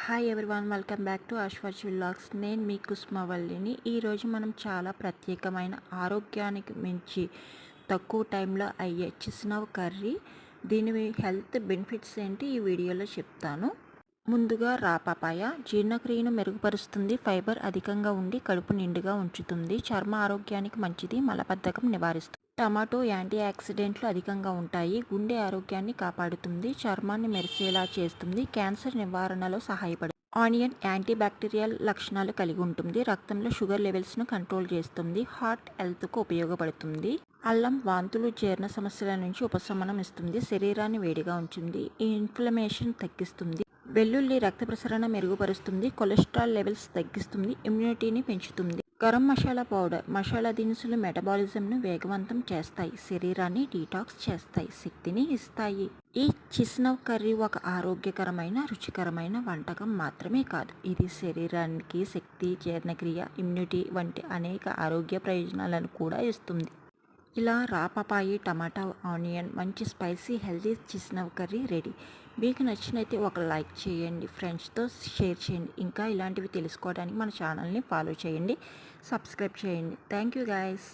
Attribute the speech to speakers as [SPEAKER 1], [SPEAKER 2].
[SPEAKER 1] Hi everyone, welcome back to అశ్వర్చ్ vlogs. నేను మీ కుస్మవల్లిని. ఈరోజు మనం చాలా ప్రత్యేకమైన ఆరోగ్యానికి మించి తక్కువ టైంలో అయ్యే చిసినవ్ కర్రీ, దీని హెల్త్ బెనిఫిట్స్ ఏంటి ఈ వీడియోలో చెప్తాను. ముందుగా రా పపాయ జీర్ణక్రియను మెరుగుపరుస్తుంది, ఫైబర్ అధికంగా ఉండి కడుపు నిండుగా ఉంచుతుంది, చర్మ ఆరోగ్యానికి మంచిది, మలబద్ధకం నివారిస్తుంది. టమాటో యాంటీ ఆక్సిడెంట్లు అధికంగా ఉంటాయి, గుండె ఆరోగ్యాన్ని కాపాడుతుంది, చర్మాన్ని మెరిసేలా చేస్తుంది, క్యాన్సర్ నివారణలో సహాయపడుతుంది. ఆనియన్ యాంటీ బ్యాక్టీరియల్ లక్షణాలు కలిగి ఉంటుంది, రక్తంలో షుగర్ లెవెల్స్ను కంట్రోల్ చేస్తుంది, హార్ట్ హెల్త్కు ఉపయోగపడుతుంది. అల్లం వాంతులు, జీర్ణ సమస్యల నుంచి ఉపశమనం ఇస్తుంది, శరీరాన్ని వేడిగా ఉంచుతుంది, ఇన్ఫ్లమేషన్ తగ్గిస్తుంది. వెల్లుల్లి రక్త ప్రసరణ మెరుగుపరుస్తుంది, కొలెస్ట్రాల్ లెవెల్స్ తగ్గిస్తుంది, ఇమ్యూనిటీని పెంచుతుంది. గరం మసాలా పౌడర్ మసాలా దినుసులు మెటబాలిజంను వేగవంతం చేస్తాయి, శరీరాన్ని డీటాక్స్ చేస్తాయి, శక్తిని ఇస్తాయి. ఈ చిసినవ్ కర్రీ ఒక ఆరోగ్యకరమైన రుచికరమైన వంటకం మాత్రమే కాదు, ఇది శరీరానికి శక్తి, జీర్ణక్రియ, ఇమ్యూనిటీ వంటి అనేక ఆరోగ్య ప్రయోజనాలను కూడా ఇస్తుంది. ఇలా రా పపాయి, టమాటా, ఆనియన్ మంచి స్పైసీ హెల్తీ చిసినవ్ కర్రీ రెడీ. మీకు నచ్చినైతే ఒక లైక్ చేయండి, ఫ్రెండ్స్తో షేర్ చేయండి. ఇంకా ఇలాంటివి తెలుసుకోవడానికి మన ఛానల్ని ఫాలో చేయండి, సబ్స్క్రైబ్ చేయండి. Thank you guys.